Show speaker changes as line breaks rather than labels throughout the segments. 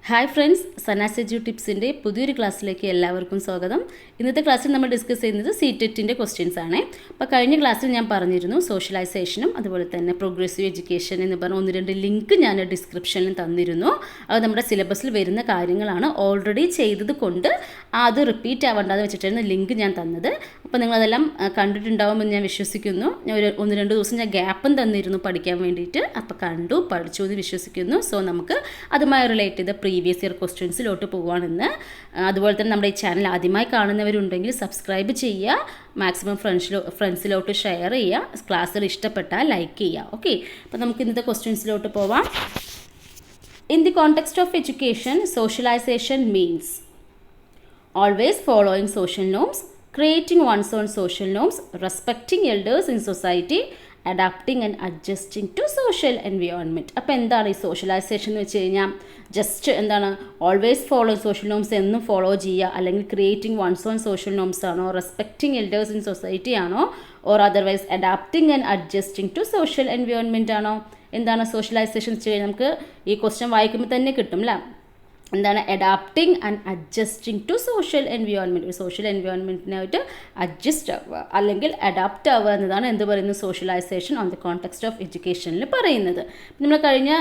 Hi friends, Sana's എജു ടിപ്സിൻ്റെ പുതിയൊരു ക്ലാസ്സിലേക്ക് എല്ലാവർക്കും സ്വാഗതം. ഇന്നത്തെ ക്ലാസ്സിൽ നമ്മൾ ഡിസ്കസ് ചെയ്യുന്നത് CTETൻ്റെ ക്വസ്റ്റ്യൻസ് ആണ്. അപ്പോൾ കഴിഞ്ഞ ക്ലാസ്സിൽ ഞാൻ പറഞ്ഞിരുന്നു സോഷ്യലൈസേഷനും അതുപോലെ തന്നെ പ്രോഗ്രസീവ് എഡ്യൂക്കേഷൻ എന്ന് പറഞ്ഞ 1-2 ലിങ്ക് ഞാൻ ഡിസ്ക്രിപ്ഷനിൽ തന്നിരുന്നു. അത് നമ്മുടെ സിലബസിൽ വരുന്ന കാര്യങ്ങളാണ്. ഓൾറെഡി ചെയ്തത് കൊണ്ട് അത് റിപ്പീറ്റ് ആവേണ്ടതെന്ന് വെച്ചിട്ടായിരുന്നു ലിങ്ക് ഞാൻ തന്നത്. അപ്പോൾ നിങ്ങളതെല്ലാം കണ്ടിട്ടുണ്ടാവുമെന്ന് ഞാൻ വിശ്വസിക്കുന്നു. ഞാൻ 1-2 ദിവസം ഞാൻ ഗ്യാപ്പും തന്നിരുന്നു പഠിക്കാൻ വേണ്ടിയിട്ട്. അപ്പോൾ കണ്ടു പഠിച്ചു എന്ന് വിശ്വസിക്കുന്നു. സോ നമുക്ക് അതുമായി റിലേറ്റ് ചെയ്ത പ്രീവിയസ് ഇയർ ക്വസ്റ്റ്യൻസിലോട്ട് പോകുവാണെന്ന്. അതുപോലെ തന്നെ നമ്മുടെ ഈ ചാനൽ ആദ്യമായി കാണുന്നവരുണ്ടെങ്കിൽ സബ്സ്ക്രൈബ് ചെയ്യുക, മാക്സിമം ഫ്രണ്ട്സിലോട്ട് ഷെയർ ചെയ്യുക, ക്ലാസ്സിൽ ഇഷ്ടപ്പെട്ടാൽ ലൈക്ക് ചെയ്യുക. ഓക്കെ, അപ്പോൾ നമുക്ക് ഇന്നത്തെ ക്വസ്റ്റ്യൻസിലോട്ട് പോവാം. In the context of education, socialisation means always following social norms, creating one's own social norms, respecting elders in society, adapting and adjusting to social environment. അപ്പോൾ എന്താണ് ഈ സോഷ്യലൈസേഷൻ എന്ന് വെച്ച് കഴിഞ്ഞാൽ ജസ്റ്റ് എന്താണ് ഓൾവേസ് ഫോളോ സോഷ്യൽ നോംസ് എന്നും follow ചെയ്യുക, അല്ലെങ്കിൽ creating ones on social norms ആണോ, റെസ്പെക്റ്റിംഗ് എൽഡേഴ്സ് ഇൻ സൊസൈറ്റി ആണോ, or otherwise adapting and adjusting to social environment ആണോ? എന്താണ് സോഷ്യലൈസേഷൻ വെച്ച് കഴിഞ്ഞാൽ നമുക്ക് ഈ ക്വസ്റ്റ്യൻ വായിക്കുമ്പോൾ തന്നെ കിട്ടും അല്ലേ? എന്താണ് adapting and adjusting to social environment. ഒരു സോഷ്യൽ എൻവയോൺമെൻറ്റിനായിട്ട് അഡ്ജസ്റ്റ് ആവുക അല്ലെങ്കിൽ അഡാപ്റ്റ് ആവുക എന്നതാണ് എന്ത് പറയുന്നത് socialisation on the context of എഡ്യൂക്കേഷനിൽ പറയുന്നത്. നമ്മൾ കഴിഞ്ഞ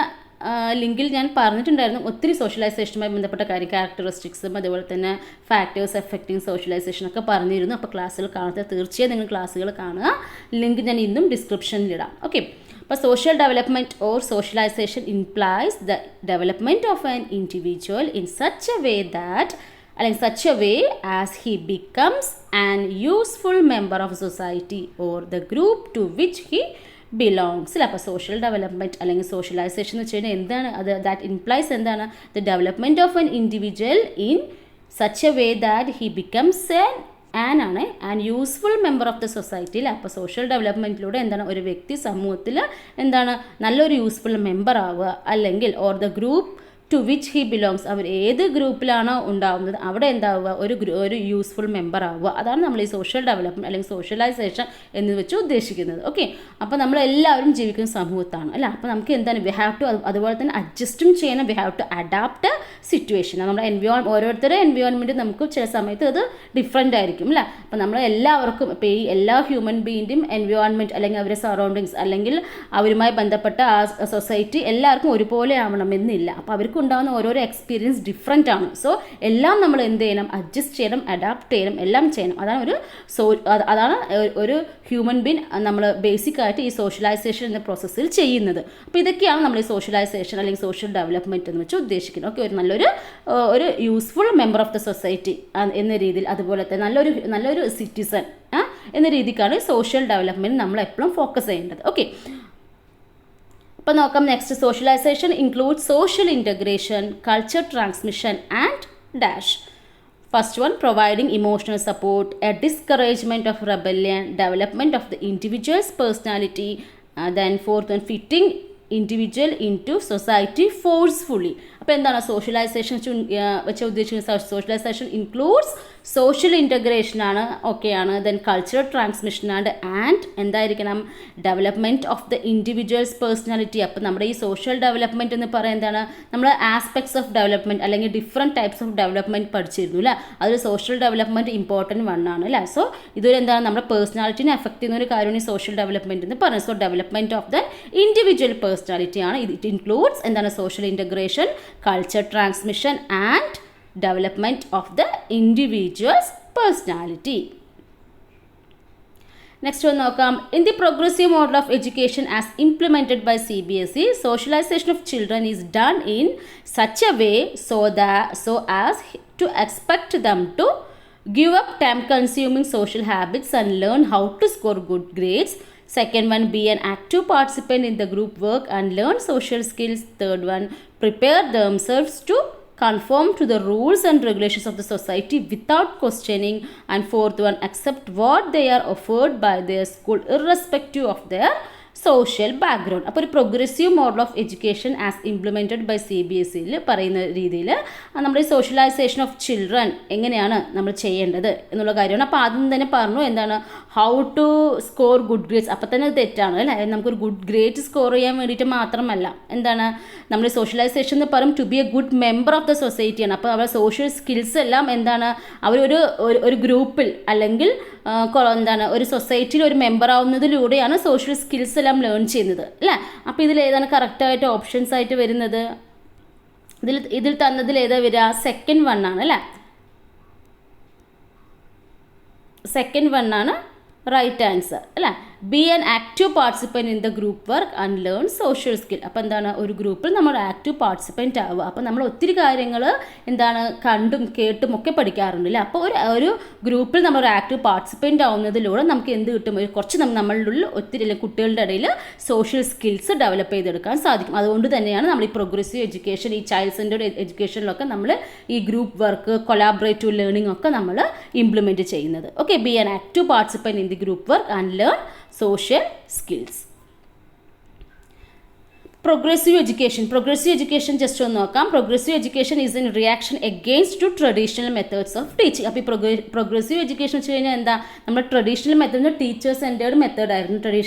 ലിങ്കിൽ ഞാൻ പറഞ്ഞിട്ടുണ്ടായിരുന്നു ഒത്തിരി സോഷ്യലൈസേഷനുമായി ബന്ധപ്പെട്ട കാര്യം, ക്യാരക്ടറിസ്റ്റിക്സും അതുപോലെ തന്നെ ഫാക്ടേഴ്സ് എഫക്റ്റിംഗ് സോഷ്യലൈസേഷനൊക്കെ പറഞ്ഞിരുന്നു. അപ്പോൾ ക്ലാസ്സുകൾ കാണാത്ത തീർച്ചയായും നിങ്ങൾ ക്ലാസ്സുകൾ കാണുക. ലിങ്ക് ഞാൻ ഇന്നും ഡിസ്ക്രിപ്ഷനിലിടാം. Okay, but social development or socialization implies the development of an individual in such a way as he becomes an useful member of society or the group to which he belongs. അപ്പോൾ social development അല്ലെങ്കിൽ socialisation എന്ന് വെച്ച് കഴിഞ്ഞാൽ എന്താണ് അത്? That implies എന്താണ്? The development of an individual in such a way that he becomes and useful member of the സൊസൈറ്റിയിൽ. അപ്പോൾ സോഷ്യൽ ഡെവലപ്മെൻറ്റിലൂടെ എന്താണ് ഒരു വ്യക്തി സമൂഹത്തിൽ എന്താണ് നല്ലൊരു യൂസ്ഫുൾ മെമ്പർ ആവുക, അല്ലെങ്കിൽ or the group to which he belongs, അവർ ഏത് ഗ്രൂപ്പിലാണോ ഉണ്ടാവുന്നത് അവിടെ എന്താവുക ഒരു യൂസ്ഫുൾ മെമ്പർ ആവുക. അതാണ് നമ്മൾ ഈ സോഷ്യൽ ഡെവലപ്മെൻറ്റ് അല്ലെങ്കിൽ സോഷ്യലൈസേഷൻ എന്ന് വെച്ച് ഉദ്ദേശിക്കുന്നത്. ഓക്കെ, അപ്പോൾ നമ്മളെല്ലാവരും ജീവിക്കുന്ന സമൂഹത്താണ് അല്ല. അപ്പോൾ നമുക്ക് എന്താണ് വി ഹാവ് ടു അതുപോലെ തന്നെ അഡ്ജസ്റ്റും ചെയ്യണം, we have to adapt situation. നമ്മുടെ ഓരോരുത്തരുടെ എൻവയോൺമെൻറ്റ് നമുക്ക് ചില സമയത്ത് അത് ഡിഫറെൻ്റ് ആയിരിക്കും അല്ലേ. അപ്പോൾ നമ്മൾ എല്ലാവർക്കും ഇപ്പോൾ ഈ എല്ലാ ഹ്യൂമൻ ബീയിൻ്റെയും എൻവയോൺമെൻറ്റ് അല്ലെങ്കിൽ അവരുടെ സറൗണ്ടിങ്സ് അല്ലെങ്കിൽ അവരുമായി ബന്ധപ്പെട്ട ആ സൊസൈറ്റി എല്ലാവർക്കും ഒരുപോലെ ആവണമെന്നില്ല. അപ്പോൾ അവർക്ക് ഉണ്ടാകുന്ന ഓരോരോ എക്സ്പീരിയൻസ് ഡിഫറെൻ്റ് ആണ്. സോ എല്ലാം നമ്മൾ എന്ത് ചെയ്യണം? അഡ്ജസ്റ്റ് ചെയ്യണം, അഡാപ്റ്റ് ചെയ്യണം, എല്ലാം ചെയ്യണം. അതാണ് ഒരു ഹ്യൂമൻ ബീൻ നമ്മൾ ബേസിക്കായിട്ട് ഈ സോഷ്യലൈസേഷൻ എന്ന പ്രോസസ്സിൽ ചെയ്യുന്നത്. അപ്പോൾ ഇതൊക്കെയാണ് നമ്മൾ ഈ സോഷ്യലൈസേഷൻ അല്ലെങ്കിൽ സോഷ്യൽ ഡെവലപ്മെൻറ്റ് എന്ന് വെച്ച് ഉദ്ദേശിക്കുന്നത്. ഓക്കെ, ഒരു useful member of the society എന്ന രീതിയിൽ, അതുപോലെ തന്നെ നല്ലൊരു സിറ്റിസൺ എന്ന രീതിക്കാണ് സോഷ്യൽ ഡെവലപ്മെൻറ്റ് നമ്മൾ എപ്പോഴും ഫോക്കസ് ചെയ്യേണ്ടത്. ഓക്കെ, അപ്പോൾ നോക്കാം. Next, socialization include social integration, culture transmission and dash. First one, providing emotional support, a discouragement of rebellion, development of the individual's personality, then fourth one, fitting individual into society forcefully. അപ്പോൾ എന്താണ് socialisation വെച്ച് ഉദ്ദേശിക്കുന്നത്? Socialisation includes social integration ആണ്, ഓക്കെയാണ്. Then cultural transmission ആണ്, and എന്തായിരിക്കണം? Development of the individual's personality. അപ്പോൾ നമ്മുടെ ഈ സോഷ്യൽ ഡെവലപ്മെൻറ്റ് എന്ന് പറയുന്നത് എന്താണ്? നമ്മൾ ആസ്പെക്ട്സ് ഓഫ് ഡെവലപ്മെൻറ്റ് അല്ലെങ്കിൽ ഡിഫറെൻറ്റ് ടൈപ്സ് ഓഫ് ഡെവലപ്മെൻറ്റ് പഠിച്ചിരുന്നു അല്ലേ. അതൊരു സോഷ്യൽ ഡെവലപ്മെൻറ്റ് ഇമ്പോർട്ടൻറ്റ് വണ്ണാണ് അല്ലേ. സോ ഇതൊരു എന്താണ് നമ്മുടെ പേഴ്സണാലിറ്റിനെ എഫക്ട് ചെയ്യുന്ന ഒരു കാര്യമാണ് ഈ സോഷ്യൽ ഡെവലപ്മെൻറ്റ് എന്ന് പറയുന്നത്. So development of the individual personality ആണ്. ഇറ്റ് ഇൻക്ലൂഡ്സ് എന്താണ്? Social integration, culture transmission and development of the individual's personality. Next one നോക്കാം. In the progressive model of education as implemented by CBSE, socialization of children is done in such a way so as to expect them to give up time-consuming social habits and learn how to score good grades. Second one, be an active participant in the group work and learn social skills. Third one, prepare themselves to conform to the rules and regulations of the society without questioning. And fourth one, accept what they are offered by their school irrespective of their social background. അപ്പോൾ ഒരു progressive model of education as implemented by CBSEയിൽ പറയുന്ന രീതിയിൽ നമ്മുടെ ഈ socialisation of children എങ്ങനെയാണ് നമ്മൾ ചെയ്യേണ്ടത് എന്നുള്ള കാര്യമാണ്. അപ്പോൾ ആദ്യം തന്നെ പറഞ്ഞു എന്താണ് how to score good grades. അപ്പോൾ തന്നെ തെറ്റാണ് അല്ലേ, നമുക്കൊരു ഗുഡ് ഗ്രേഡ് സ്കോർ ചെയ്യാൻ വേണ്ടിയിട്ട് മാത്രമല്ല, എന്താണ് നമ്മുടെ സോഷ്യലൈസേഷൻ എന്ന് പറയും to be a good member of the സൊസൈറ്റിയാണ്. അപ്പോൾ അവരുടെ സോഷ്യൽ സ്കിൽസ് എല്ലാം എന്താണ് ഒരു ഗ്രൂപ്പിൽ അല്ലെങ്കിൽ എന്താണ് ഒരു സൊസൈറ്റിയിൽ ഒരു മെമ്പർ ആവുന്നതിലൂടെയാണ് സോഷ്യൽ സ്കിൽസ് എല്ലാം ലേൺ ചെയ്യുന്നത് അല്ലേ. അപ്പോൾ ഇതിൽ ഏതാണ് കറക്റ്റായിട്ട് ഓപ്ഷൻസ് ആയിട്ട് വരുന്നത്? ഇതിൽ തന്നതിൽ ഏതാ വരിക? സെക്കൻഡ് വൺ ആണ് അല്ലേ, സെക്കൻഡ് വൺ ആണ് റൈറ്റ് ആൻസർ അല്ലേ. B an active participant in the group work and learn social skill. അപ്പോൾ എന്താണ് ഒരു ഗ്രൂപ്പിൽ നമ്മൾ ആക്റ്റീവ് പാർട്ടിസിപ്പൻറ്റ് ആവുക. അപ്പോൾ നമ്മൾ ഒത്തിരി കാര്യങ്ങൾ എന്താണ് കണ്ടും കേട്ടും ഒക്കെ പഠിക്കാറുണ്ട് അല്ലേ. അപ്പോൾ ഒരു ഗ്രൂപ്പിൽ നമ്മൾ ഒരു ആക്റ്റീവ് പാർട്ടിസിപ്പൻറ്റ് ആവുന്നതിലൂടെ നമുക്ക് എന്ത് കിട്ടും? കുറച്ച് നമ്മളുടെ ഉള്ളിൽ ഒത്തിരി അല്ലെങ്കിൽ കുട്ടികളുടെ ഇടയിൽ സോഷ്യൽ സ്കിൽസ് ഡെവലപ്പ് ചെയ്തെടുക്കാൻ സാധിക്കും. അതുകൊണ്ട് തന്നെയാണ് നമ്മൾ ഈ പ്രോഗ്രസീവ് എഡ്യൂക്കേഷൻ, ഈ ചൈൽഡ് സെൻറ്റേർഡ് എഡ്യൂക്കേഷനിലൊക്കെ നമ്മൾ ഈ ഗ്രൂപ്പ് വർക്ക്, കൊളാബറേറ്റീവ് ലേണിംഗ് ഒക്കെ നമ്മൾ ഇംപ്ലിമെൻറ്റ് ചെയ്യുന്നത്. Okay, B an active participant in the group work and learn social skills. Progressive education just ഒന്ന് നോക്കാം. Progressive education is in reaction against to traditional methods of teaching. അപ്പോൾ ഈ progressive education വെച്ച് കഴിഞ്ഞാൽ എന്താ, നമ്മുടെ traditional method teacher centred method ആയിരുന്നു.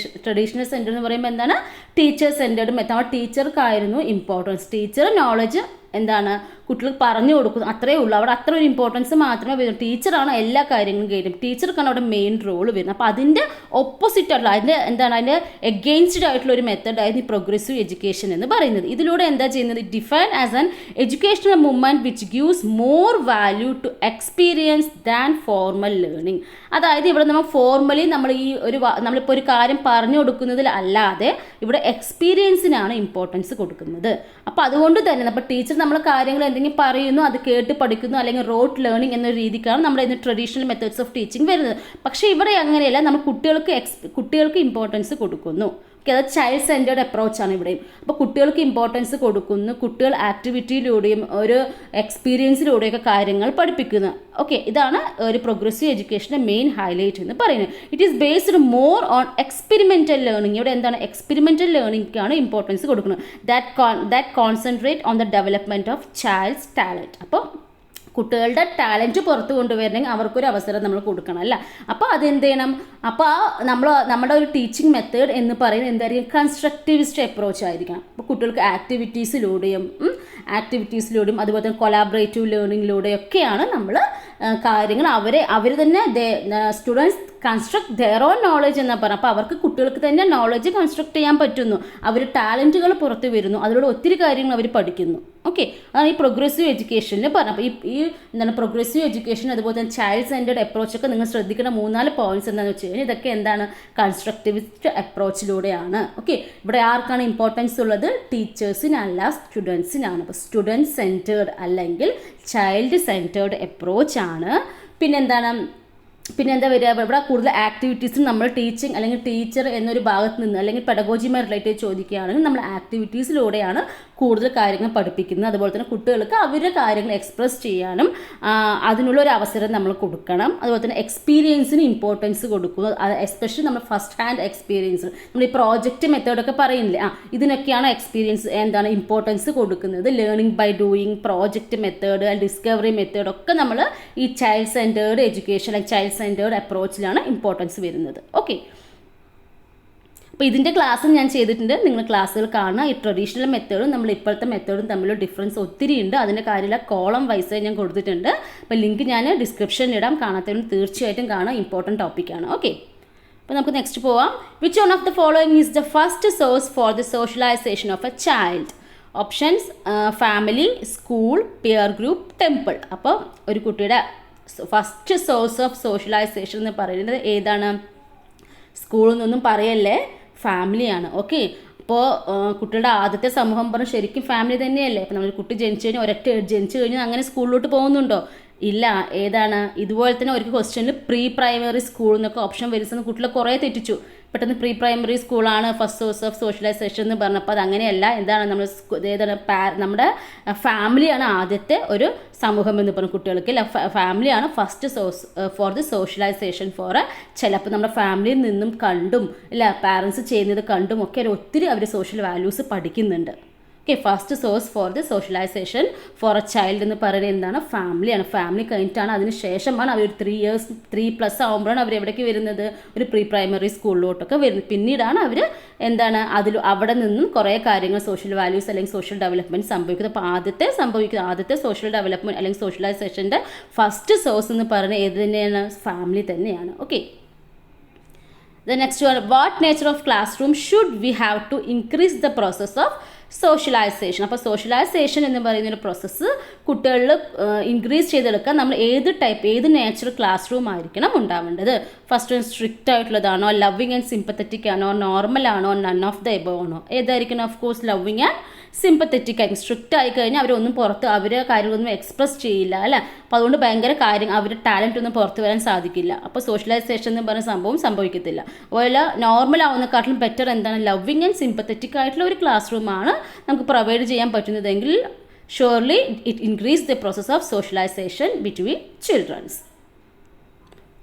Traditional centre എന്ന് പറയുമ്പോൾ എന്താണ് ടീച്ചർ സെൻറ്റേർഡ് മെത്തേഡ്. ആ ടീച്ചർക്കായിരുന്നു ഇമ്പോർട്ടൻസ്. ടീച്ചർ നോളജ് എന്താണ് കുട്ടികൾക്ക് പറഞ്ഞു കൊടുക്കുന്നു, അത്രയേ ഉള്ളൂ. അവിടെ അത്ര ഒരു ഇമ്പോർട്ടൻസ് മാത്രമേ വരും. ടീച്ചറാണ് എല്ലാ കാര്യങ്ങളും കയറും, ടീച്ചർക്കാണ് അവിടെ മെയിൻ റോൾ വരുന്നത്. അപ്പോൾ അതിൻ്റെ ഓപ്പോസിറ്റ് ആയിട്ടുള്ള അതിൻ്റെ എഗെയിൻസ്റ്റ് ആയിട്ടുള്ള ഒരു മെത്തേഡായിരുന്നു ഈ പ്രോഗ്രസീവ് എഡ്യൂക്കേഷൻ എന്ന് പറയുന്നത്. ഇതിലൂടെ എന്താ ചെയ്യുന്നത്? Define as an educational movement which gives more value to experience than formal learning. അതായത് ഇവിടെ നമ്മൾ ഫോർമലി നമ്മളിപ്പോൾ ഒരു കാര്യം പറഞ്ഞു കൊടുക്കുന്നതിൽ അല്ലാതെ ഇവിടെ എക്സ്പീരിയൻസിനാണ് ഇമ്പോർട്ടൻസ് കൊടുക്കുന്നത്. അപ്പോൾ അതുകൊണ്ട് തന്നെ അപ്പോൾ ടീച്ചർ നമ്മൾ കാര്യങ്ങൾ എന്തെങ്കിലും പറയുന്നു, അത് കേട്ട് പഠിക്കുന്നു, അല്ലെങ്കിൽ റോട്ട് ലേണിംഗ് എന്ന രീതിക്കാണ് നമ്മുടെ ഇന്ന് ട്രഡീഷണൽ മെത്തേഡ്സ് ഓഫ് ടീച്ചിങ് വരുന്നത്. പക്ഷേ ഇവിടെ അങ്ങനെയല്ല, നമ്മൾ കുട്ടികൾക്ക് ഇമ്പോർട്ടൻസ് കൊടുക്കുന്നു. ഓക്കെ, അത് ചൈൽഡ് സെൻറ്റേർഡ് അപ്രോച്ചാണ് ഇവിടെയും. അപ്പോൾ കുട്ടികൾക്ക് ഇമ്പോർട്ടൻസ് കൊടുക്കുന്നു, കുട്ടികൾ ആക്ടിവിറ്റിയിലൂടെയും ഒരു എക്സ്പീരിയൻസിലൂടെയൊക്കെ കാര്യങ്ങൾ പഠിപ്പിക്കുന്നു. ഓക്കെ, ഇതാണ് ഒരു പ്രോഗ്രസീവ് എഡ്യൂക്കേഷൻ്റെ മെയിൻ ഹൈലൈറ്റ് എന്ന് പറയുന്നത്. It is based more on experimental learning. ഇവിടെ എന്താണ് എക്സ്പെരിമെൻ്റൽ ലേണിംഗിനാണ് ഇമ്പോർട്ടൻസ് കൊടുക്കുന്നത്. That concentrate on the development of child's talent. അപ്പോൾ കുട്ടികളുടെ ടാലൻറ്റ് പുറത്ത് കൊണ്ടുവരണമെങ്കിൽ അവർക്കൊരു അവസരം നമ്മൾ കൊടുക്കണം അല്ല. അപ്പോൾ അതെന്ത് ചെയ്യണം? അപ്പോൾ നമ്മുടെ ഒരു ടീച്ചിങ് മെത്തേഡ് എന്ന് പറയുന്നത് എന്തായിരിക്കും? കൺസ്ട്രക്റ്റിവിസ്റ്റ് അപ്രോച്ച് ആയിരിക്കണം. അപ്പോൾ കുട്ടികൾക്ക് ആക്ടിവിറ്റീസിലൂടെയും അതുപോലെ തന്നെ കൊളാബറേറ്റീവ് ലേണിങ്ങിലൂടെയൊക്കെയാണ് നമ്മൾ കാര്യങ്ങൾ അവർ തന്നെ students construct their own knowledge എന്നാണ് പറഞ്ഞത്. അപ്പോൾ അവർക്ക് കുട്ടികൾക്ക് തന്നെ നോളജ് കൺസ്ട്രക്ട് ചെയ്യാൻ പറ്റുന്നു, അവർ ടാലൻറ്റുകൾ പുറത്ത് വരുന്നു, അതിലൂടെ ഒത്തിരി കാര്യങ്ങൾ അവർ പഠിക്കുന്നു. ഓക്കെ, അതാണ് ഈ പ്രോഗ്രസീവ് എഡ്യൂക്കേഷനിൽ പറഞ്ഞത്. അപ്പോൾ ഈ എന്താണ് പ്രോഗ്രസീവ് എഡ്യൂക്കേഷൻ അതുപോലെ തന്നെ ചൈൽഡ് സെൻറ്റേർഡ് അപ്രോച്ചൊക്കെ നിങ്ങൾ ശ്രദ്ധിക്കുന്ന 3-4 പോയിന്റ്സ് എന്താണെന്ന് വെച്ച് കഴിഞ്ഞാൽ ഇതൊക്കെ എന്താണ് കൺസ്ട്രക്റ്റിവിസ്റ്റ് അപ്രോച്ചിലൂടെയാണ്. ഓക്കെ, ഇവിടെ ആർക്കാണ് ഇമ്പോർട്ടൻസ് ഉള്ളത്? ടീച്ചേഴ്സിനല്ല, സ്റ്റുഡൻസിനാണ്. അപ്പോൾ സ്റ്റുഡൻറ് സെൻറ്റേർഡ് അല്ലെങ്കിൽ ചൈൽഡ് സെൻറ്റേർഡ് അപ്രോച്ചാണ്. പിന്നെന്താ വരിക? ഇവിടെ കൂടുതൽ ആക്ടിവിറ്റീസും നമ്മൾ ടീച്ചിങ് അല്ലെങ്കിൽ ടീച്ചർ എന്നൊരു ഭാഗത്ത് നിന്ന് അല്ലെങ്കിൽ പെഡഗോജിയുമായി റിലേറ്റഡ് ചോദിക്കുകയാണെങ്കിൽ നമ്മൾ ആക്ടിവിറ്റീസിലൂടെയാണ് കൂടുതൽ കാര്യങ്ങൾ പഠിപ്പിക്കുന്നത്. അതുപോലെ തന്നെ കുട്ടികൾക്ക് അവരുടെ കാര്യങ്ങൾ എക്സ്പ്രസ് ചെയ്യാനും അതിനുള്ളൊരു അവസരം നമ്മൾ കൊടുക്കണം. അതുപോലെ തന്നെ എക്സ്പീരിയൻസിന് ഇമ്പോർട്ടൻസ് കൊടുക്കുന്നു. എസ്പെഷ്യലി നമ്മൾ ഫസ്റ്റ് ഹാൻഡ് എക്സ്പീരിയൻസ്, നമ്മൾ ഈ പ്രോജക്റ്റ് മെത്തേഡൊക്കെ പറയുന്നില്ലേ, ഇതിനൊക്കെയാണ് എക്സ്പീരിയൻസ് ഇമ്പോർട്ടൻസ് കൊടുക്കുന്നത്. Learning by doing, project method, discovery method ഒക്കെ നമ്മൾ ഈ ചൈൽഡ് സെൻറ്റേർഡ് എഡ്യൂക്കേഷൻ അല്ലെങ്കിൽ ചൈൽഡ് സെൻറ്റേർഡ് അപ്രോച്ചിലാണ് ഇമ്പോർട്ടൻസ് വരുന്നത്. ഓക്കെ, അപ്പോൾ ഇതിൻ്റെ ക്ലാസ് ഞാൻ ചെയ്തിട്ടുണ്ട്, നിങ്ങൾ ക്ലാസ്സുകൾ കാണുക. ഈ ട്രഡീഷണൽ മെത്തേഡും നമ്മൾ ഇപ്പോഴത്തെ മെത്തേഡും തമ്മിലുള്ള ഡിഫറൻസ് ഒത്തിരി ഉണ്ട്. അതിൻ്റെ കാര്യമില്ല, കോളം വൈസ് ഞാൻ കൊടുത്തിട്ടുണ്ട്. അപ്പോൾ ലിങ്ക് ഞാൻ ഡിസ്ക്രിപ്ഷനിൽ ഇടാം, കാണാത്തവരും തീർച്ചയായിട്ടും കാണാം, ഇമ്പോർട്ടൻറ്റ് ടോപ്പിക്കാണ്. ഓക്കെ, അപ്പോൾ നമുക്ക് നെക്സ്റ്റ് പോവാം. Which one of the following is the first source for the socialization of a child? Options family, school, peer group, temple. അപ്പോൾ ഒരു കുട്ടിയുടെ ഫസ്റ്റ് സോഴ്സ് ഓഫ് സോഷ്യലൈസേഷൻ എന്ന് പറയുന്നത് ഏതാണ്? സ്കൂളിൽ നിന്നൊന്നും പറയല്ലേ, ഫാമിലിയാണ്. ഓക്കെ, അപ്പോൾ കുട്ടികളുടെ ആദ്യത്തെ സമൂഹം പറഞ്ഞാൽ ശരിക്കും ഫാമിലി തന്നെയല്ലേ. അപ്പോൾ നമ്മൾ കുട്ടി ജനിച്ചു കഴിഞ്ഞാൽ അങ്ങനെ സ്കൂളിലോട്ട് പോകുന്നുണ്ടോ? ഇല്ല. ഏതാണ്? ഇതുപോലെ തന്നെ ഒരു ക്വസ്റ്റ്യനിൽ പ്രീ പ്രൈമറി സ്കൂൾ എന്നൊക്കെ ഓപ്ഷൻ വരുന്ന കുട്ടികളെ കുറേ തെറ്റിച്ചു. പെട്ടെന്ന് പ്രീ പ്രൈമറി സ്കൂളാണ് ഫസ്റ്റ് സോഴ്സ് ഓഫ് സോഷ്യലൈസേഷൻ എന്ന് പറഞ്ഞപ്പോൾ അത് അങ്ങനെയല്ല. എന്താണ് നമ്മുടെ ഫാമിലിയാണ് ആദ്യത്തെ ഒരു സമൂഹം എന്ന് പറഞ്ഞ കുട്ടികൾക്ക് ഫാമിലിയാണ് first source for the socialization for ചിലപ്പോൾ നമ്മുടെ ഫാമിലിയിൽ നിന്നും കണ്ടും പാരൻസ് ചെയ്യുന്നത് കണ്ടും ഒക്കെ ഒത്തിരി അവർ സോഷ്യൽ വാല്യൂസ് പഠിക്കുന്നുണ്ട്. Okay, first source for the socialization for a child എന്ന് പറയുന്നത് എന്താണ്? ഫാമിലിയാണ്. ഫാമിലി കഴിഞ്ഞിട്ടാണ് അതിന് ശേഷമാണ് അവർ 3+ ആകുമ്പോഴാണ് അവർ എവിടേക്ക് വരുന്നത്? ഒരു പ്രീ പ്രൈമറി സ്കൂളിലോട്ടൊക്കെ വരുന്നത്. പിന്നീടാണ് അവർ അവിടെ നിന്നും കുറേ കാര്യങ്ങൾ സോഷ്യൽ വാല്യൂസ് അല്ലെങ്കിൽ സോഷ്യൽ ഡെവലപ്മെൻറ്റ് സംഭവിക്കുന്നത്. അപ്പോൾ ആദ്യത്തെ സോഷ്യൽ ഡെവലപ്മെൻറ്റ് അല്ലെങ്കിൽ സോഷ്യലൈസേഷൻ്റെ ഫസ്റ്റ് സോഴ്സ് എന്ന് പറയുന്നത് ഏത് തന്നെയാണ്? ഫാമിലി തന്നെയാണ്. Okay, the next one, what nature of classroom should we have to increase the process of socialization? അപ്പോൾ സോഷ്യലൈസേഷൻ എന്ന് പറയുന്നൊരു പ്രോസസ്സ് കുട്ടികളിൽ ഇൻക്രീസ് ചെയ്തെടുക്കാൻ നമ്മൾ ഏത് നേച്ചർ ക്ലാസ് റൂം ആയിരിക്കണം ഉണ്ടാവേണ്ടത്? ഫസ്റ്റ് സ്ട്രിക്റ്റ് ആയിട്ടുള്ളതാണോ, ലവിങ് ആൻഡ് സിമ്പത്തറ്റിക് ആണോ, നോർമൽ ആണോ, നൺ ഓഫ് ദ എബവ് ആണോ? ഏതായിരിക്കണം? Of course loving and sympathetic ആയിരിക്കും. സ്ട്രിക്റ്റ് ആയി കഴിഞ്ഞാൽ അവരൊന്നും പുറത്ത് കാര്യങ്ങളൊന്നും എക്സ്പ്രസ് ചെയ്യില്ല അല്ലേ. അപ്പോൾ അതുകൊണ്ട് ഭയങ്കര അവരുടെ ടാലൻ്റ് ഒന്നും പുറത്ത് വരാൻ സാധിക്കില്ല. അപ്പോൾ സോഷ്യലൈസേഷൻ എന്ന് പറയുന്ന സംഭവം സംഭവിക്കത്തില്ല. അതുപോലെ നോർമൽ ആവുന്നതിനെക്കാട്ടിലും ബെറ്റർ എന്താണ്? ലവിങ് ആൻഡ് സിമ്പത്തറ്റിക് ആയിട്ടുള്ള ഒരു ക്ലാസ് റൂമാണ് നമുക്ക് പ്രൊവൈഡ് ചെയ്യാൻ പറ്റുന്നതെങ്കിൽ surely it increase the process of socialisation between childrens.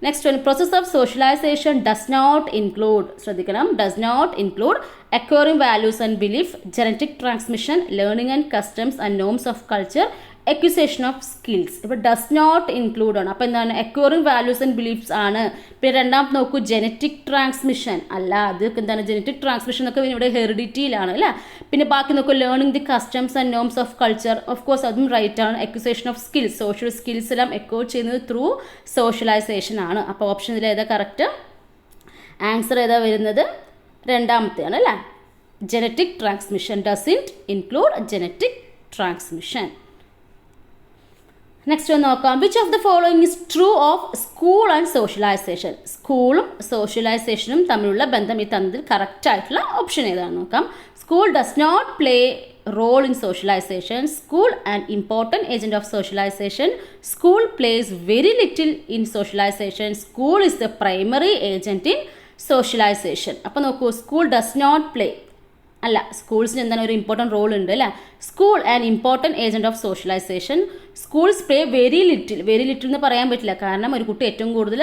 Next one, process of socialization does not include, ശ്രദ്ധിക്കണം, does not include acquiring values and belief, genetic transmission, learning and customs and norms of culture, acquisition of skills. ഇപ്പോൾ does not include ആണ്. അപ്പോൾ എന്താണ്? Acquiring values and beliefs ആണ്. പിന്നെ രണ്ടാമത് നോക്കൂ, genetic transmission അല്ല. അത് എന്താണ്? ജനറ്റിക് ട്രാൻസ്മിഷൻ ഒക്കെ ഇവിടെ ഹെറിഡിറ്റിയിലാണ് അല്ലേ. പിന്നെ ബാക്കി നോക്കൂ, learning the customs and norms of culture. Of course അതും റൈറ്റ് ആണ്. Acquisition of skills, social skills എല്ലാം അക്വയർ ചെയ്യുന്നത് ത്രൂ സോഷ്യലൈസേഷൻ ആണ്. അപ്പോൾ ഓപ്ഷൻ ഇതിൽ ഏതാ കറക്റ്റ്? ആൻസർ ഏതാ വരുന്നത്? രണ്ടാമത്തെയാണ് അല്ലേ. Genetic transmission doesn't include genetic transmission. Next ഒന്ന് നോക്കാം, which of the following is true of school and socialization? സ്കൂളും സോഷ്യലൈസേഷനും തമ്മിലുള്ള ബന്ധം ഈ തന്നതിൽ കറക്റ്റ് ആയിട്ടുള്ള ഓപ്ഷൻ ഏതാണ് നോക്കാം. School does not play role in socialization. School an important agent of socialization. School plays very little in socialization. School is the primary agent in socialization. അപ്പോൾ നോക്കൂ, സ്കൂൾ ഡസ് നോട്ട് പ്ലേ അല്ല, സ്കൂൾസിന് എന്താണ് ഒരു important role ഉണ്ട് അല്ലേ. School and important agent of socialization. Schools play very little എന്ന് പറയാൻ പറ്റില്ല. കാരണം ഒരു കുട്ടി ഏറ്റവും കൂടുതൽ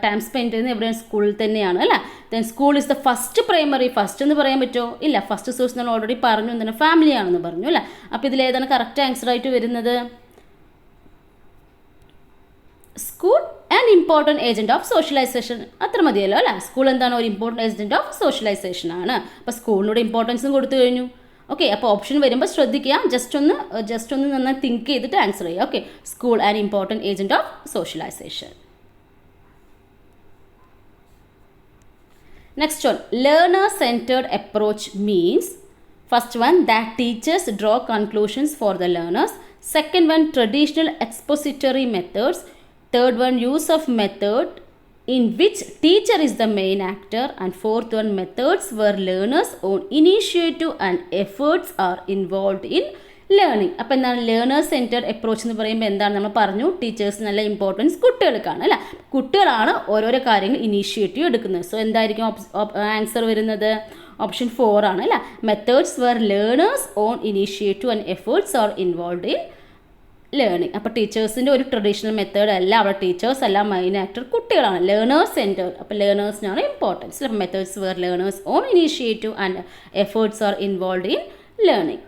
ടൈം സ്പെൻഡ് ചെയ്യുന്നത് എവിടെയാണ്? സ്കൂളിൽ തന്നെയാണ് അല്ലേ. Then school is the first primary. First എന്ന് പറയാൻ പറ്റുമോ? ഇല്ല. ഫസ്റ്റ് സോഴ്സ് നമ്മൾ ഓൾറെഡി പറഞ്ഞു എന്താണ്? ഫാമിലി ആണെന്ന് പറഞ്ഞു അല്ലേ. അപ്പോൾ ഇതിലേതാണ് കറക്റ്റ് ആൻസർ ആയിട്ട് വരുന്നത്? School and important agent of socialization. അത്ര മതിയല്ലോ അല്ലേ. സ്കൂൾ എന്താണ്? ഒരു ഇമ്പോർട്ടൻറ്റ് ഏജൻറ്റ് ഓഫ് സോഷ്യലൈസേഷൻ ആണ്. അപ്പോൾ സ്കൂളിനോട് ഇമ്പോർട്ടൻസും കൊടുത്തു കഴിഞ്ഞു. ഓക്കെ, അപ്പോൾ ഓപ്ഷൻ വരുമ്പോൾ ശ്രദ്ധിക്കുക, ജസ്റ്റ് ഒന്ന് നന്നായി തിങ്ക് ചെയ്തിട്ട് ആൻസർ ചെയ്യുക. Okay, school and important agent of socialization. Next one, learner centred approach means first one that teachers draw conclusions for the learners. Second one, traditional expository methods. Third one, use of method in which teacher is the main actor. And fourth one, methods where learners own initiative and efforts are involved in learning. അപ്പോൾ എന്താണ് learner centred approach എന്ന് പറയുമ്പോൾ എന്താണ്? നമ്മൾ പറഞ്ഞു teachers നല്ല importance കുട്ടികൾക്കാണ് അല്ലേ. കുട്ടികളാണ് ഓരോരോ കാര്യങ്ങൾ ഇനീഷ്യേറ്റീവ് എടുക്കുന്നത്. സോ എന്തായിരിക്കും ആൻസർ വരുന്നത്? ഓപ്ഷൻ 4 ആണ് അല്ലേ. Methods where learners own initiative and efforts are involve in learning. അപ്പോൾ ടീച്ചേഴ്സിൻ്റെ ഒരു ട്രഡീഷണൽ മെത്തേഡ് അല്ല. അവിടെ ടീച്ചേഴ്സ് എല്ലാം മെയിൻ ആക്ടർ കുട്ടികളാണ്. Learners centred. അപ്പോൾ ലേണേഴ്സിനാണ് ഇമ്പോർട്ടൻസ്. അപ്പോൾ methods where learners own initiative and efforts are involve in learning.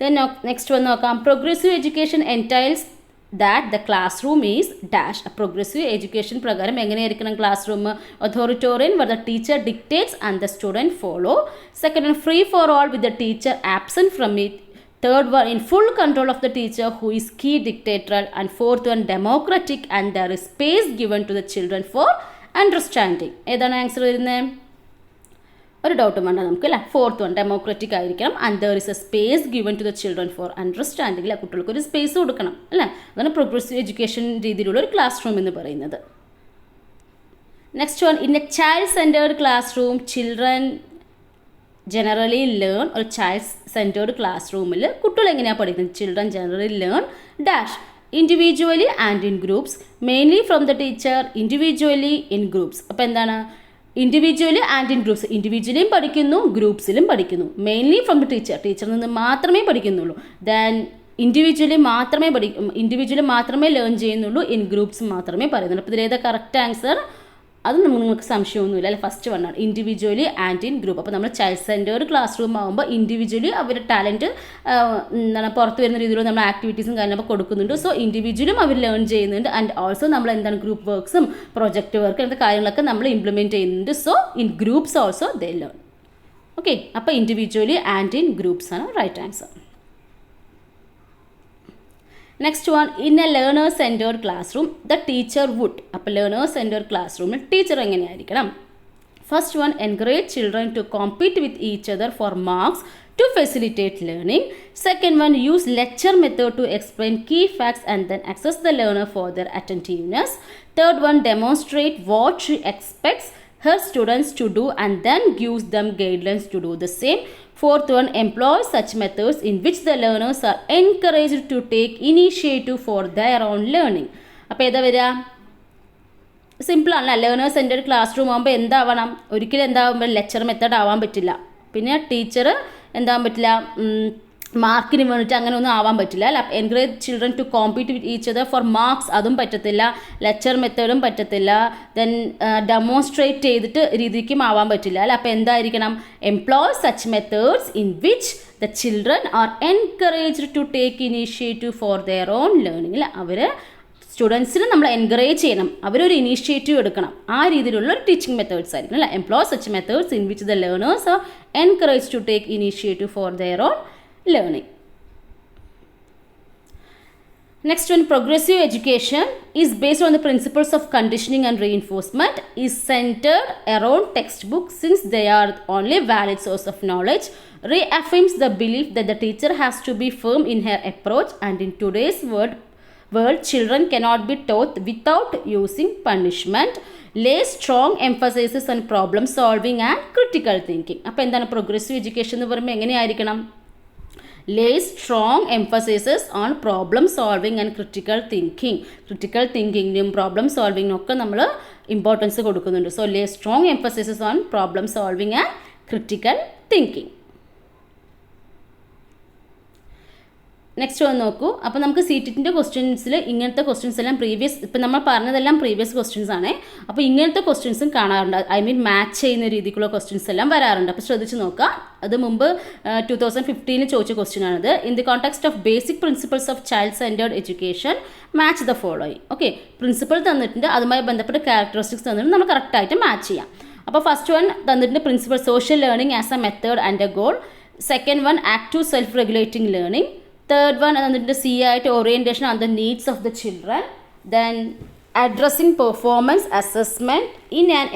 Then next വന്ന് നോക്കാം, progressive education entails that the classroom is dash. Progressive education പ്രകാരം എങ്ങനെയായിരിക്കണം classroom? Authoritarian where the teacher dictates and the student follow. Second one, free for all with the teacher absent from it. Third one, in full control of the teacher who is key dictatorial. And fourth one, democratic and there is space given to the children for understanding. ഏതാണ് answer വരുന്നത്? ഒരു ഡൗട്ടും വേണ്ട നമുക്ക് അല്ലേ. Fourth one democratic ആയിരിക്കണം. And there is a space given to the children for understanding അല്ലേ. കുട്ടികൾക്ക് ഒരു സ്പേസ് കൊടുക്കണം അല്ലേ. അതാണ് പ്രോഗ്രസീവ് എഡ്യൂക്കേഷൻ രീതിയിലുള്ള ഒരു ക്ലാസ് റൂം എന്ന് പറയുന്നത്. Next one, in a child centred classroom children generally learn. ഒരു ചൈൽഡ് സെൻറ്റേർഡ് ക്ലാസ് റൂമിൽ കുട്ടികൾ എങ്ങനെയാണ് പഠിക്കുന്നത്? Children generally learn dash individually and in groups, mainly from the teacher, individually in groups. അപ്പോൾ എന്താണ്? Individually and in groups. ഇൻഡിവിജ്വലിയും പഠിക്കുന്നു, ഗ്രൂപ്പ്സിലും പഠിക്കുന്നു. മെയിൻലി ഫ്രം ദി ടീച്ചറിൽ നിന്ന് മാത്രമേ പഠിക്കുന്നുള്ളൂ. ദെൻ ഇൻഡിവിജ്വലി മാത്രമേ ലേൺ ചെയ്യുന്നുള്ളൂ, ഇൻ ഗ്രൂപ്പ്സ് മാത്രമേ പറയുന്നുള്ളൂ. അപ്പോൾ ഇതിലേതാ കറക്റ്റ് ആൻസർ? അത് നിങ്ങൾക്ക് സംശയമൊന്നുമില്ല അല്ലെ? ഫസ്റ്റ് വണ്ണാണ് ഇൻഡിവിജ്വലി ആൻഡ് ഇൻ ഗ്രൂപ്പ്. അപ്പോൾ നമ്മൾ ചൈൽഡ് സെൻറ്റേർഡ് ക്ലാസ് റൂം ആകുമ്പോൾ ഇൻഡിവിജ്വലി അവരുടെ ടാലൻറ്റ് എന്താണ് പുറത്ത് വരുന്ന രീതിയിലുള്ള നമ്മൾ ആക്ടിവിറ്റീസും കാര്യങ്ങളൊക്കെ കൊടുക്കുന്നുണ്ട്. സോ ഇൻഡിവിജ്വലും അവർ ലേൺ ചെയ്യുന്നുണ്ട്. ആൻഡ് ഓൾസോ നമ്മൾ എന്താണ് ഗ്രൂപ്പ് വർക്ക്സും പ്രൊജക്റ്റ് വർക്ക് അങ്ങനത്തെ കാര്യങ്ങളൊക്കെ നമ്മൾ ഇംപ്ലിമെൻറ്റ് ചെയ്യുന്നുണ്ട്. So in groups also they learn. Okay, അപ്പോൾ ഇൻഡിവിജ്വലി ആൻഡ് ഇൻ ഗ്രൂപ്പ്സ് ആണ് right answer. Next one, in a learners centred classroom the teacher would. അപ്പോൾ ലേണേഴ്സ് സെൻറ്റേർഡ് ക്ലാസ് റൂമിൽ teacher എങ്ങനെയായിരിക്കണം? First one, encourage children to compete with each other for marks to facilitate learning. Second one, use lecture method to explain key facts and then assess the learner for their attentiveness. Third one, demonstrate what she expects her students to do and then gives them guidelines to do the same. Fourth one, employ such methods in which the learners are encouraged to take initiative for their own learning. അപ്പോൾ ഏതാ വരിക? സിമ്പിളാണ്. Learners centred classroom ആകുമ്പോൾ എന്താവണം? ഒരിക്കലും എന്താകുമ്പോൾ lecture method ആവാൻ പറ്റില്ല. പിന്നെ teacher എന്താകാൻ പറ്റില്ല, മാർക്കിന് വേണ്ടിയിട്ട് അങ്ങനെ ഒന്നും ആവാൻ പറ്റില്ല അല്ല. Encourage children to compete with each other for marks, അതും പറ്റത്തില്ല. ലെക്ചർ മെത്തേഡും പറ്റത്തില്ല. ദെൻ ഡെമോൺസ്ട്രേറ്റ് ചെയ്തിട്ട് രീതിക്കും ആവാൻ പറ്റില്ല അല്ല. അപ്പോൾ എന്തായിരിക്കണം? Employ such methods in which the children are encouraged to take initiative for their own learning അല്ല. അവർ സ്റ്റുഡൻസിന് നമ്മൾ എൻകറേജ് ചെയ്യണം, അവരൊരു ഇനീഷ്യേറ്റീവ് എടുക്കണം. ആ രീതിയിലുള്ള ഒരു ടീച്ചിങ് മെത്തേഡ്സ് ആയിരിക്കും അല്ലേ. Employ such methods in which the learners are encourage to take initiative for their own learning. Next one, progressive education is based on the principles of conditioning and reinforcement is centred around textbook since they are only valid source of knowledge. Reaffirms the belief that the teacher has to be firm in her approach, and in today's world children cannot be taught without using punishment. Lays strong emphasis on problem solving and critical thinking. അപ്പോൾ എന്താണ് progressive education എന്ന് പറയുമ്പോൾ എങ്ങനെയായിരിക്കണം? lays strong emphasis on problem solving and critical thinking. Critical thinking നും problem solving നും ഒക്കെ നമ്മൾ importance കൊടുക്കുന്നുണ്ട്. So lays strong emphasis on problem solving and critical thinking. Next വന്ന് നോക്കൂ. അപ്പോൾ നമുക്ക് CTETൻ്റെ ക്വസ്റ്റ്യൻസിൽ ഇങ്ങനത്തെ ക്വസ്റ്റ്യൻസ് എല്ലാം ഇപ്പം നമ്മൾ പറഞ്ഞതെല്ലാം പ്രീവിയസ് ക്വസ്റ്റ്യൻസ് ആണ്. അപ്പോൾ ഇങ്ങനത്തെ ക്വസ്റ്റ്യൻസും കാണാറുണ്ട്. ഐ മീൻ മാച്ച് ചെയ്യുന്ന രീതിക്കുള്ള ക്വസ്റ്റ്യൻസ് എല്ലാം വരാറുണ്ട്. അപ്പോൾ ശ്രദ്ധിച്ച് നോക്കുക. അത് മുമ്പ് 2015 ചോദിച്ച ക്വസ്റ്റ്യൻ ആണിത്. In the context of basic principles of child centred education match the following. Okay, principle തന്നിട്ടുണ്ട്, അതുമായി ബന്ധപ്പെട്ട ക്യാരക്ടറിസ്റ്റിക്സ് തന്നിട്ട് നമ്മൾ കറക്റ്റായിട്ട് മാച്ച് ചെയ്യാം. അപ്പോൾ ഫസ്റ്റ് വൺ തന്നിട്ടുണ്ട് principle social learning as a method and a goal. Second one active self regulating learning. Third one എന്നിട്ട് C ആയിട്ട് orientation on the needs of the children. Then addressing performance assessment in an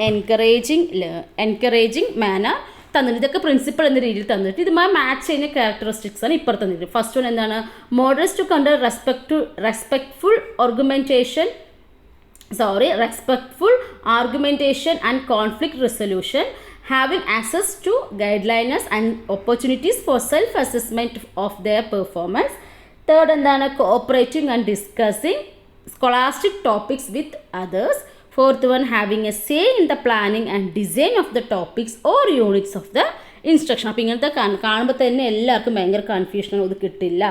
encouraging manner തന്നിട്ട്. ഇതൊക്കെ principle എന്ന രീതിയിൽ തന്നിട്ട് ഇതുമായി match ചെയ്യുന്ന characteristics ആണ് ഇപ്പോൾ തന്നിട്ട്. ഫസ്റ്റ് വൺ എന്താണ്? Models to counter respectful argumentation and conflict resolution, having access to guidelines and opportunities for self-assessment of their performance. Third എന്താണ്? cooperating and discussing scholastic topics with others. Fourth one, having a say in the planning and design of the topics or units of the instruction. അപ്പോൾ ഇങ്ങനത്തെ കാണുമ്പോൾ തന്നെ എല്ലാവർക്കും ഭയങ്കര കൺഫ്യൂഷനാണ്, ഇത് കിട്ടില്ല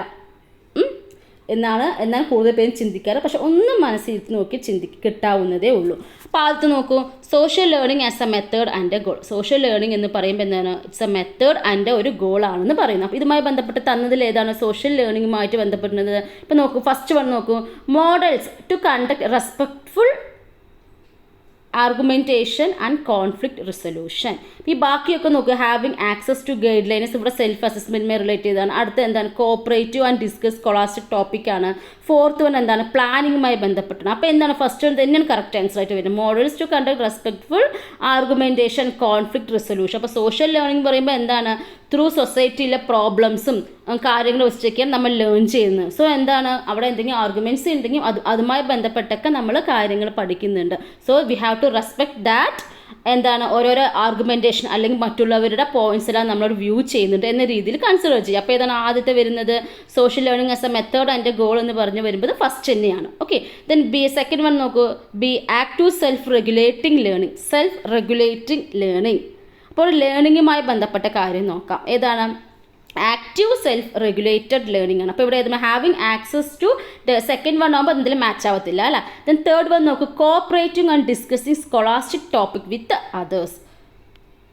എന്നാൽ കൂടുതൽ പേരും ചിന്തിക്കാറ്. പക്ഷെ ഒന്നും മനസ്സിരുത്തി നോക്കി കിട്ടാവുന്നതേ ഉള്ളൂ. അപ്പോൾ ആദ്യത്തെ നോക്കൂ, social learning as a method and a goal. Social learning എന്ന് പറയുമ്പോൾ എന്താണ്? ഇറ്റ്സ് എ മെത്തേഡ് ആൻഡ് ഒരു ഗോളാണെന്ന് പറയുന്നത്. അപ്പോൾ ഇതുമായി ബന്ധപ്പെട്ട് തന്നതിൽ ഏതാണ് സോഷ്യൽ ലേണിംഗുമായിട്ട് ബന്ധപ്പെടുന്നത്? ഇപ്പോൾ നോക്കൂ, ഫസ്റ്റ് വൺ നോക്കൂ, models to conduct respectful argumentation and conflict resolution. ഈ ബാക്കിയൊക്കെ നോക്കുക. Having access to guidelines ഇവിടെ സെൽഫ് അസസ്മെൻറ്റുമായി റിലേറ്റ് ചെയ്താണ്. അടുത്ത എന്താണ്? കോപ്പറേറ്റീവ് ആൻഡ് ഡിസ്കസ് സ്കോളാസ്റ്റിക് ടോപ്പിക്കാണ്. ഫോർത്ത് വൺ എന്താണ്? പ്ലാനിങ്ങുമായി ബന്ധപ്പെട്ടാണ്. അപ്പോൾ എന്താണ് ഫസ്റ്റ് വൺ തന്നെയാണ് കറക്റ്റ് ആൻസർ ആയിട്ട് വരുന്നത്. Models to conduct respectful argumentation conflict resolution. അപ്പോൾ സോഷ്യൽ ലേണിംഗ് പറയുമ്പോൾ എന്താണ്? ത്രൂ സൊസൈറ്റിയിലെ പ്രോബ്ലംസും കാര്യങ്ങൾ വെച്ചിട്ടൊക്കെയാണ് നമ്മൾ ലേൺ ചെയ്യുന്നത്. സോ എന്താണ്? അവിടെ എന്തെങ്കിലും ആർഗ്യുമെൻറ്റ്സ് ഉണ്ടെങ്കിൽ അതുമായി ബന്ധപ്പെട്ടൊക്കെ നമ്മൾ കാര്യങ്ങൾ പഠിക്കുന്നുണ്ട്. So we have to respect that എന്താണ് ഓരോരോ ആർഗ്യുമെൻറ്റേഷൻ അല്ലെങ്കിൽ മറ്റുള്ളവരുടെ പോയിന്റ്സ് എല്ലാം നമ്മളോട് വ്യൂ ചെയ്യുന്നുണ്ട് എന്ന രീതിയിൽ കൺസിഡർ ചെയ്യുക. അപ്പോൾ ഏതാണ് ആദ്യത്തെ വരുന്നത്? Social learning as a method and goal എന്ന് പറഞ്ഞു വരുമ്പോൾ ഫസ്റ്റ് തന്നെയാണ്. ഓക്കെ, ദെൻ സെക്കൻഡ് വൺ നോക്കൂ, active self regulating learning. Self regulating learning. അപ്പോൾ ലേണിങ്ങുമായി ബന്ധപ്പെട്ട കാര്യം നോക്കാം. ഏതാണ്? ആക്റ്റീവ് സെൽഫ് റെഗുലേറ്റഡ് ലേണിംഗ് ആണ്. അപ്പോൾ ഇവിടെ ഏതാണ്? Having access to second one ആകുമ്പോൾ എന്തെങ്കിലും മാച്ച് ആവത്തില്ല അല്ല. ദെൻ തേർഡ് വൺ നോക്കൂ, cooperating and discussing scholastic topic with others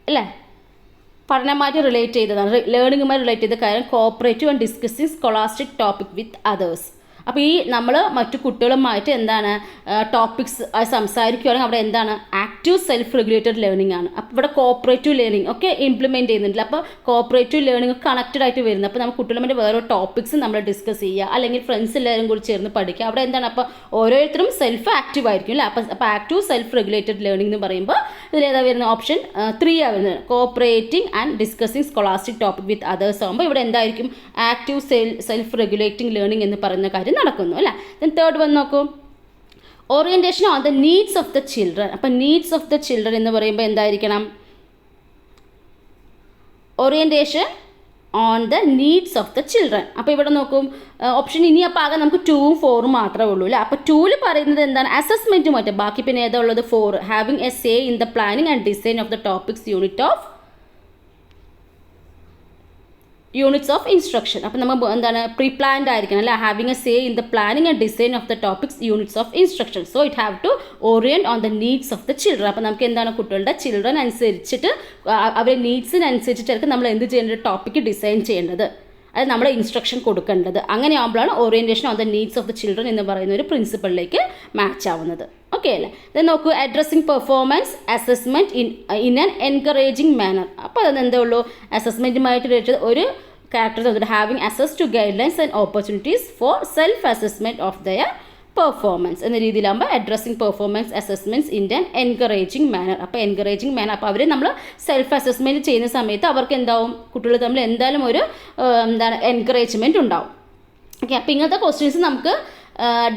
അല്ലേ. പഠനമായിട്ട് റിലേറ്റ് ചെയ്തതാണ്, ലേണിങ്ങുമായി റിലേറ്റ് ചെയ്ത കാര്യം cooperative and discussing scholastic topic with others. അപ്പോൾ ഈ നമ്മൾ മറ്റു കുട്ടികളുമായിട്ട് എന്താണ് ടോപ്പിക്സ് സംസാരിക്കുകയാണെങ്കിൽ അവിടെ എന്താണ് ആക്റ്റീവ് സെൽഫ് റെഗുലേറ്റഡ് ലേണിംഗ് ആണ്. അപ്പോൾ ഇവിടെ കോഓപ്പറേറ്റീവ് ലേണിംഗ് ഒക്കെ ഇംപ്ലിമെൻറ്റ് ചെയ്യുന്നുണ്ട്. അപ്പോൾ കോഓപ്പറേറ്റീവ് ലേണിംഗ് കണക്റ്റഡ് ആയിട്ട് വരുന്നത്. അപ്പോൾ നമുക്ക് കുട്ടികളുമായിട്ട് വേറെ ടോപ്പിക്സ് നമ്മൾ ഡിസ്കസ് ചെയ്യുക, അല്ലെങ്കിൽ ഫ്രണ്ട്സ് എല്ലാവരും കൂടി ചേർന്ന് പഠിക്കുക. അവിടെ എന്താണ് അപ്പോൾ ഓരോരുത്തരും സെൽഫ് ആക്റ്റീവ് ആയിരിക്കും അല്ലേ. അപ്പോൾ ആക്റ്റീവ് സെൽഫ് റെഗുലേറ്റഡ് ലേണിംഗ് എന്ന് പറയുമ്പോൾ ഇതിലേതാ വരുന്നത്? ഓപ്ഷൻ 3 ആണ് വരുന്നത്. Cooperating and discussing scholastic topic with others ആകുമ്പോൾ ഇവിടെ എന്തായിരിക്കും? ആക്റ്റീവ് സെൽഫ് റെഗുലേറ്റിംഗ് ലേണിംഗ് എന്ന് പറയുന്ന കാര്യം നടക്കുന്നു അല്ലേ. ദെൻ തേർഡ് വൺ നോക്കൂ, orientation on the needs of the children. അപ്പം നീഡ്സ് ഓഫ് ദ ചിൽഡ്രൻ എന്ന് പറയുമ്പോൾ എന്തായിരിക്കണം? Orientation on the needs of the children. അപ്പോൾ ഇവിടെ നോക്കും ഓപ്ഷൻ ഇനി അപ്പോൾ ആകെ നമുക്ക് 2ഉം 4ഉം മാത്രമേ ഉള്ളൂ അല്ലേ. അപ്പോൾ 2ൽ പറയുന്നത് എന്താണ്? അസസ്മെൻറ്റ് മാറ്റം. ബാക്കി പിന്നെ ഏതാ ഉള്ളത്? 4. Having a say in the planning and design of the topics units of instruction. അപ്പോൾ നമ്മൾ എന്താണ് പ്രീ പ്ലാൻഡ് ആയിരിക്കണം അല്ലേ. Having a say in the planning and design of the topics units of instruction. So it have to orient on the needs of the children. അപ്പോൾ നമുക്ക് എന്താണ് കുട്ടികളുടെ children അനുസരിച്ചിട്ട് അവരുടെ നീഡ്സിനനുസരിച്ചിട്ടായിരിക്കും നമ്മൾ എന്ത് ചെയ്യേണ്ടത്? ടോപ്പിക്ക് ഡിസൈൻ ചെയ്യേണ്ടത്, അത് നമ്മുടെ ഇൻസ്ട്രക്ഷൻ കൊടുക്കേണ്ടത്. അങ്ങനെ ആകുമ്പോഴാണ് orientation on the needs of the children എന്ന് പറയുന്ന ഒരു പ്രിൻസിപ്പിളിലേക്ക് മാച്ച് ആവുന്നത്. ഓക്കെ അല്ലേ. ഇത് നോക്കൂ, addressing performance assessment in an encouraging manner. അപ്പോൾ അത് എന്തേ ഉള്ളൂ? അസസ്മെൻറ്റുമായിട്ട് റിലേറ്റഡ് ഒരു ക്യാരക്ടർ തന്നിട്ട് having access to guidelines and opportunities for self assessment of their performance എന്ന രീതിയിലാകുമ്പോൾ addressing performance assessments in an encouraging manner. അപ്പോൾ എൻകറേജിങ് മാനർ, അപ്പോൾ അവർ നമ്മൾ സെൽഫ് അസസ്മെൻറ്റ് ചെയ്യുന്ന സമയത്ത് അവർക്ക് എന്താവും? കുട്ടികൾ തമ്മിൽ എന്തായാലും ഒരു എന്താണ് എൻകറേജ്മെൻറ്റ് ഉണ്ടാവും. ഓക്കെ, അപ്പോൾ ഇങ്ങനത്തെ ക്വസ്റ്റ്യൻസ് നമുക്ക്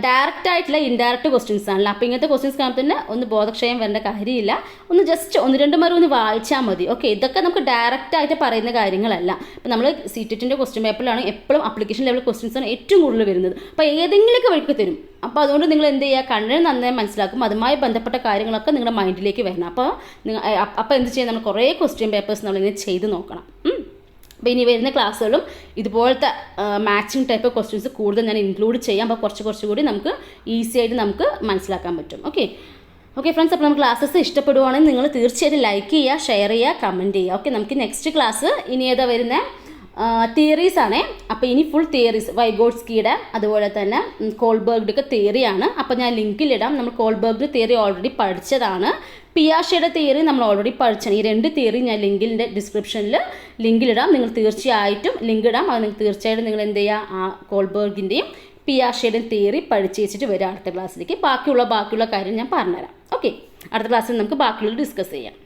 ഡയറക്റ്റ് ആയിട്ടുള്ള ഇൻഡയറക്റ്റ് ക്വസ്റ്റ്യൻസ് ആണല്ലോ. അപ്പോൾ ഇങ്ങനത്തെ ക്വസ്റ്റ്യൻസ് കാണുമ്പോൾ തന്നെ ഒന്ന് ബോധക്ഷയം വരേണ്ട കാര്യമില്ല, ഒന്ന് ജസ്റ്റ് 1-2 മാറി ഒന്ന് വായിച്ചാൽ മതി. ഓക്കെ, ഇതൊക്കെ നമുക്ക് ഡയറക്റ്റ് ആയിട്ട് പറയുന്ന കാര്യങ്ങളല്ല. ഇപ്പോൾ നമ്മൾ CTETൻ്റെ ക്വസ്റ്റ്യൻ പേപ്പറിലാണ് എപ്പോഴും അപ്ലിക്കേഷൻ ലെവൽ ക്വസ്റ്റ്യൻസ് ആണ് ഏറ്റവും കൂടുതൽ വരുന്നത്. അപ്പോൾ ഏതെങ്കിലുമൊക്കെ വഴിക്ക് തരും. അപ്പോൾ അതുകൊണ്ട് നിങ്ങൾ എന്ത് ചെയ്യുക? കണ്ണിന് നന്നായി മനസ്സിലാക്കും, അതുമായി ബന്ധപ്പെട്ട കാര്യങ്ങളൊക്കെ നിങ്ങളുടെ മൈൻഡിലേക്ക് വരണം. അപ്പോൾ എന്ത് ചെയ്യാം? നമ്മൾ കുറേ ക്വസ്റ്റ്യൻ പേപ്പേഴ്സ് നമ്മളിങ്ങനെ ചെയ്ത് നോക്കണം. അപ്പോൾ ഇനി വരുന്ന ക്ലാസ്സുകളും ഇതുപോലത്തെ മാച്ചിങ് ടൈപ്പ് ക്വസ്റ്റ്യൻസ് കൂടുതൽ ഞാൻ ഇൻക്ലൂഡ് ചെയ്യാം. അപ്പോൾ കുറച്ചുകൂടി നമുക്ക് ഈസി ആയിട്ട് നമുക്ക് മനസ്സിലാക്കാൻ പറ്റും. ഓക്കെ ഫ്രണ്ട്സ്, അപ്പോൾ നമുക്ക് ക്ലാസ്സസ് ഇഷ്ടപ്പെടുവാണെങ്കിൽ നിങ്ങൾ തീർച്ചയായിട്ടും ലൈക്ക് ചെയ്യുക, ഷെയർ ചെയ്യുക, കമൻറ്റ് ചെയ്യുക. ഓക്കെ, നമുക്ക് നെക്സ്റ്റ് ക്ലാസ് ഇനി ഏതാ വരുന്നത്? തിയറീസ് ആണേ. അപ്പോൾ ഇനി ഫുൾ തിയറീസ്, വൈഗോട്സ്കിയുടെ അതുപോലെ തന്നെ കോൾബർഗിൻ്റെ തിയറിയാണ്. അപ്പോൾ ഞാൻ ലിങ്കിലിടാം. നമ്മൾ കോൾബർഗിൻ്റെ തിയറി ഓൾറെഡി പഠിച്ചതാണ്. പിയാഷയുടെ തിയറി നമ്മൾ ഓൾറെഡി പഠിച്ചാണ്. ഈ 2 തിയറി ഞാൻ ലിങ്കിൻ്റെ ഡിസ്ക്രിപ്ഷനിൽ ലിങ്കിലിടാം. നിങ്ങൾ തീർച്ചയായിട്ടും ലിങ്ക് ഇടാം. അത് നിങ്ങൾ തീർച്ചയായിട്ടും നിങ്ങൾ എന്ത് ചെയ്യുക? ആ കോൾബർഗിൻ്റെയും പിയാഷയുടെയും തിയറി പഠിച്ച് വെച്ചിട്ട് വരിക അടുത്ത ക്ലാസ്സിലേക്ക്. ബാക്കിയുള്ള കാര്യം ഞാൻ പറഞ്ഞുതരാം. ഓക്കെ, അടുത്ത ക്ലാസ്സിൽ നമുക്ക് ബാക്കിയുള്ളത് ഡിസ്കസ് ചെയ്യാം.